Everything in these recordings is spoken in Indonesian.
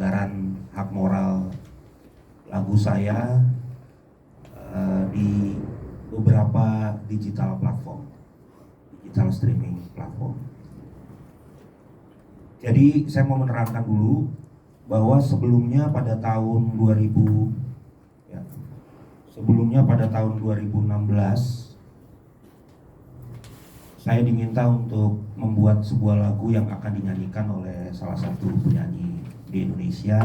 pelanggaran hak moral lagu saya di beberapa digital platform, digital streaming platform. Jadi saya mau menerangkan dulu bahwa sebelumnya pada tahun 2016 saya diminta untuk membuat sebuah lagu yang akan dinyanyikan oleh salah satu penyanyi di Indonesia,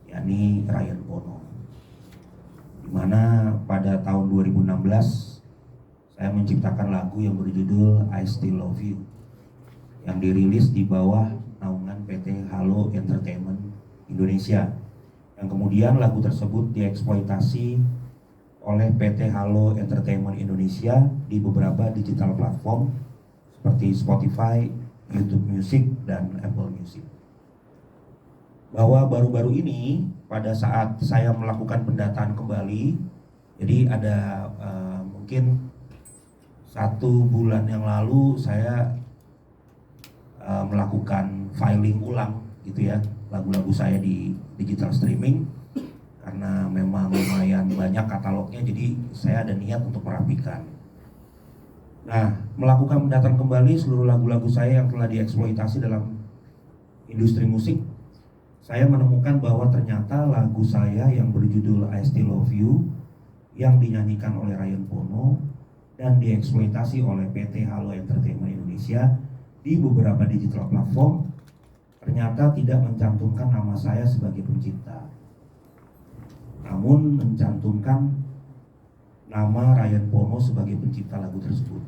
yakni Ryan Bono. Dimana pada tahun 2016 saya menciptakan lagu yang berjudul I Still Love You, yang dirilis di bawah naungan PT Halo Entertainment Indonesia, yang kemudian lagu tersebut dieksploitasi oleh PT Halo Entertainment Indonesia di beberapa digital platform seperti Spotify, YouTube Music, dan Apple Music. Bahwa baru-baru ini pada saat saya melakukan pendataan kembali, jadi ada mungkin 1 bulan yang lalu saya melakukan filing ulang gitu ya lagu-lagu saya di digital streaming, karena memang lumayan banyak katalognya, jadi saya ada niat untuk merapikan. Nah, melakukan pendataan kembali seluruh lagu-lagu saya yang telah dieksploitasi dalam industri musik, saya menemukan bahwa ternyata lagu saya yang berjudul I Still Love You yang dinyanyikan oleh Ryan Bono dan dieksploitasi oleh PT Halo Entertainment Indonesia di beberapa digital platform ternyata tidak mencantumkan nama saya sebagai pencipta, namun mencantumkan nama Ryan Bono sebagai pencipta lagu tersebut,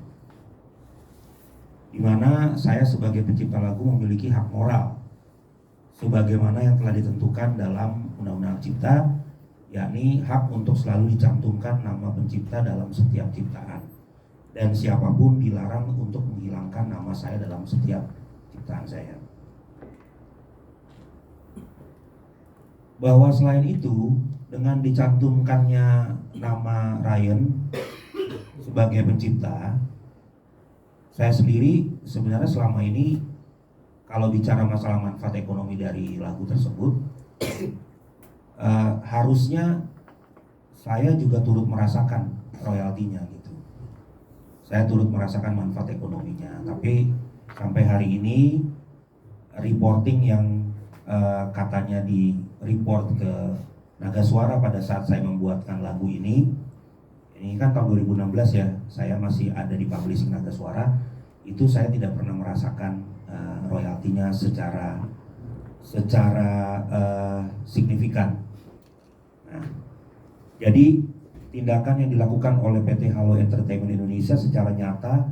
di mana saya sebagai pencipta lagu memiliki hak moral sebagaimana yang telah ditentukan dalam Undang-Undang Cipta, yakni hak untuk selalu dicantumkan nama pencipta dalam setiap ciptaan, dan siapapun dilarang untuk menghilangkan nama saya dalam setiap ciptaan saya. Bahwa selain itu, dengan dicantumkannya nama Ryan sebagai pencipta, saya sendiri sebenarnya selama ini kalau bicara masalah manfaat ekonomi dari lagu tersebut, harusnya saya juga turut merasakan royaltinya gitu. Saya turut merasakan manfaat ekonominya, tapi sampai hari ini reporting yang katanya di report ke Naga Suara pada saat saya membuatkan lagu ini kan tahun 2016 ya, saya masih ada di publishing Naga Suara, itu saya tidak pernah merasakan royaltinya secara signifikan. Nah, jadi tindakan yang dilakukan oleh PT Halo Entertainment Indonesia secara nyata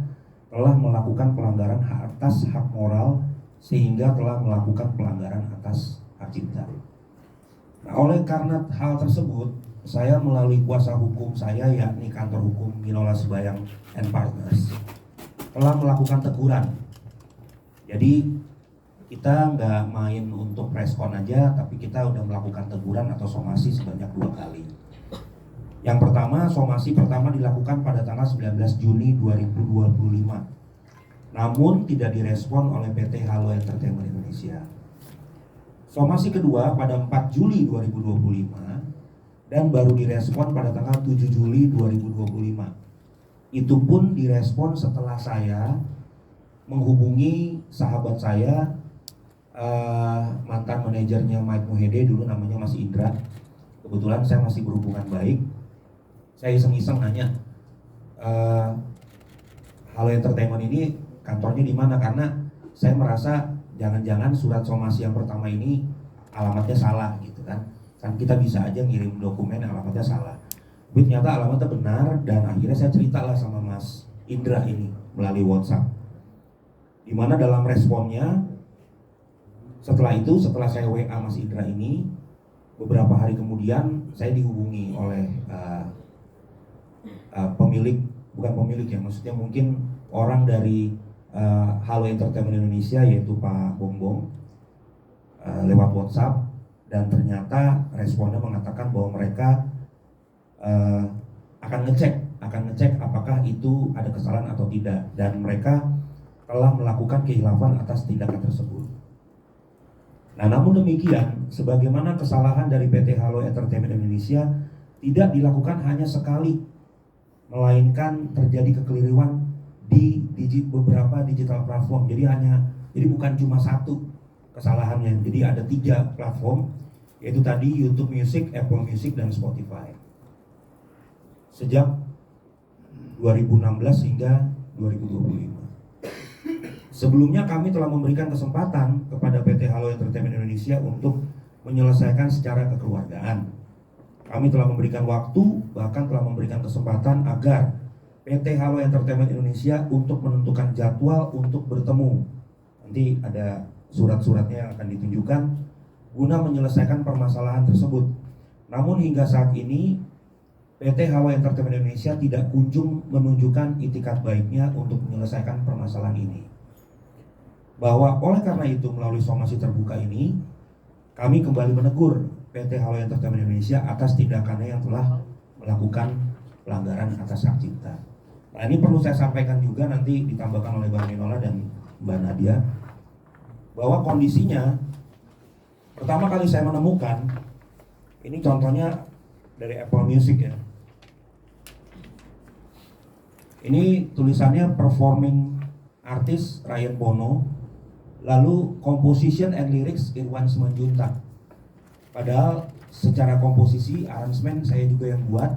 telah melakukan pelanggaran atas hak moral sehingga telah melakukan pelanggaran atas hak cipta. Nah, oleh karena hal tersebut, saya melalui kuasa hukum saya, yakni kantor hukum Minola Sibayang and Partners, telah melakukan teguran. Jadi kita nggak main untuk preskon aja, tapi kita udah melakukan teguran atau somasi sebanyak 2 kali. Yang pertama, somasi pertama dilakukan pada tanggal 19 Juni 2025, namun tidak direspon oleh PT Halo Entertainment Indonesia. Somasi kedua pada 4 Juli 2025 dan baru direspon pada tanggal 7 Juli 2025. Itu pun direspon setelah saya menghubungi sahabat saya, mantan manajernya Mike Mohede, dulu namanya Mas Indra. Kebetulan saya masih berhubungan baik. Saya iseng-iseng nanya, Halo Entertainment ini kantornya di mana? Karena saya merasa jangan-jangan surat somasi yang pertama ini alamatnya salah gitu kan. Kan kita bisa aja ngirim dokumen alamatnya salah. Tapi ternyata alamatnya benar, dan akhirnya saya ceritalah sama Mas Indra ini melalui WhatsApp. Dimana dalam responnya, setelah saya WA Mas Indra ini, beberapa hari kemudian saya dihubungi oleh bukan pemilik ya, maksudnya mungkin orang dari Halo Entertainment Indonesia, yaitu Pak Bongbong, lewat WhatsApp, dan ternyata responnya mengatakan bahwa mereka akan ngecek apakah itu ada kesalahan atau tidak, dan mereka telah melakukan khilafan atas tindakan tersebut. Nah, namun demikian, sebagaimana kesalahan dari PT Halo Entertainment Indonesia tidak dilakukan hanya sekali, melainkan terjadi kekeliruan di beberapa digital platform. Jadi bukan cuma satu kesalahannya. Jadi ada 3 platform, yaitu tadi YouTube Music, Apple Music, dan Spotify. Sejak 2016 hingga 2025. Sebelumnya kami telah memberikan kesempatan kepada PT Halo Entertainment Indonesia untuk menyelesaikan secara kekeluargaan. Kami telah memberikan waktu, bahkan telah memberikan kesempatan agar PT Halo Entertainment Indonesia untuk menentukan jadwal untuk bertemu. Nanti ada surat-suratnya yang akan ditunjukkan guna menyelesaikan permasalahan tersebut. Namun hingga saat ini PT Halo Entertainment Indonesia tidak kunjung menunjukkan itikat baiknya untuk menyelesaikan permasalahan ini. Bahwa oleh karena itu melalui somasi terbuka ini, kami kembali menegur PT Halo Entertainment Indonesia atas tindakannya yang telah melakukan pelanggaran atas hak cipta. Nah, ini perlu saya sampaikan juga, nanti ditambahkan oleh Bang Minola dan Mbak Nadia, bahwa kondisinya pertama kali saya menemukan, ini contohnya dari Apple Music ya. Ini tulisannya performing artist Ryan Bono, lalu composition and lyrics Irwan Simanjuntak. Padahal secara komposisi, aransemen saya juga yang buat,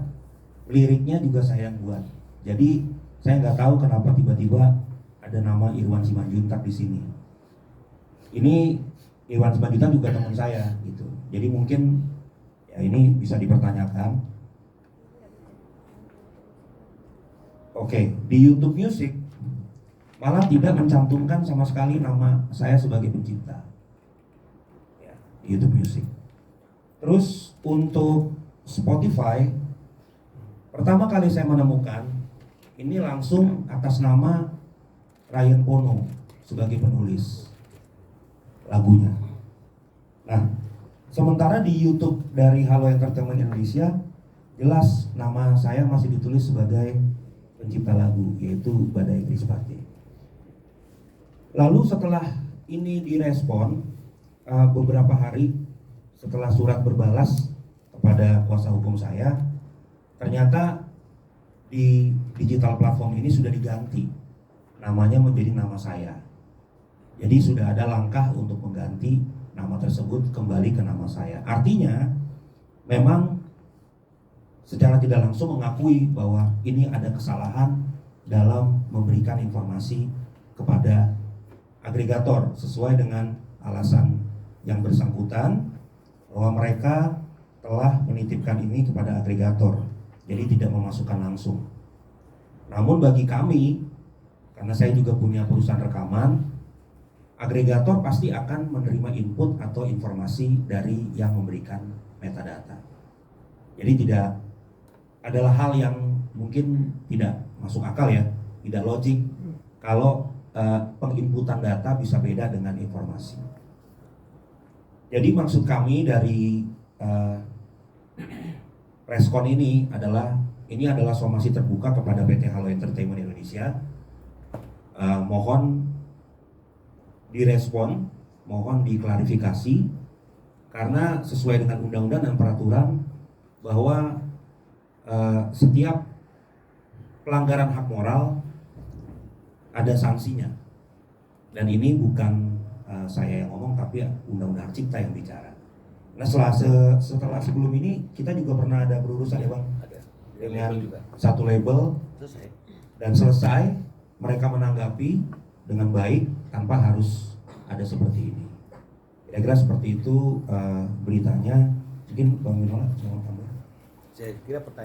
liriknya juga saya yang buat. Jadi saya nggak tahu kenapa tiba-tiba ada nama Irwan Simanjuntak di sini. Ini Irwan Simanjuntak juga teman saya gitu. Jadi mungkin ya ini bisa dipertanyakan. Oke, di YouTube Music malah tidak mencantumkan sama sekali nama saya sebagai pencipta. Ya, di YouTube Music. Terus untuk Spotify, pertama kali saya menemukan ini langsung atas nama Ryan Bono sebagai penulis lagunya. Nah, sementara di YouTube dari Halo Entertainment Indonesia jelas nama saya masih ditulis sebagai pencipta lagu, yaitu Badai Krispati. Lalu setelah ini direspon beberapa hari setelah surat berbalas kepada kuasa hukum saya, ternyata di digital platform ini sudah diganti namanya menjadi nama saya. Jadi sudah ada langkah untuk mengganti nama tersebut kembali ke nama saya. Artinya memang secara tidak langsung mengakui bahwa ini ada kesalahan dalam memberikan informasi kepada agregator sesuai dengan alasan yang bersangkutan bahwa mereka telah menitipkan ini kepada agregator, jadi tidak memasukkan langsung. Namun bagi kami, karena saya juga punya perusahaan rekaman, agregator pasti akan menerima input atau informasi dari yang memberikan metadata. Jadi tidak adalah hal yang mungkin tidak masuk akal ya, tidak logik kalau penginputan data bisa beda dengan informasi. Jadi maksud kami dari respon ini adalah somasi terbuka kepada PT Halo Entertainment Indonesia. Mohon direspon, mohon diklarifikasi, karena sesuai dengan undang-undang dan peraturan bahwa setiap pelanggaran hak moral ada sanksinya, dan ini bukan saya yang ngomong, tapi undang-undang hak cipta yang bicara. Nah setelah sebelum ini kita juga pernah ada berurusan ya Bang, dengan satu label, dan selesai mereka menanggapi dengan baik tanpa harus ada seperti ini. Kira-kira seperti itu beritanya. Mungkin Bang Minola mau tambah. Saya kira pertanyaan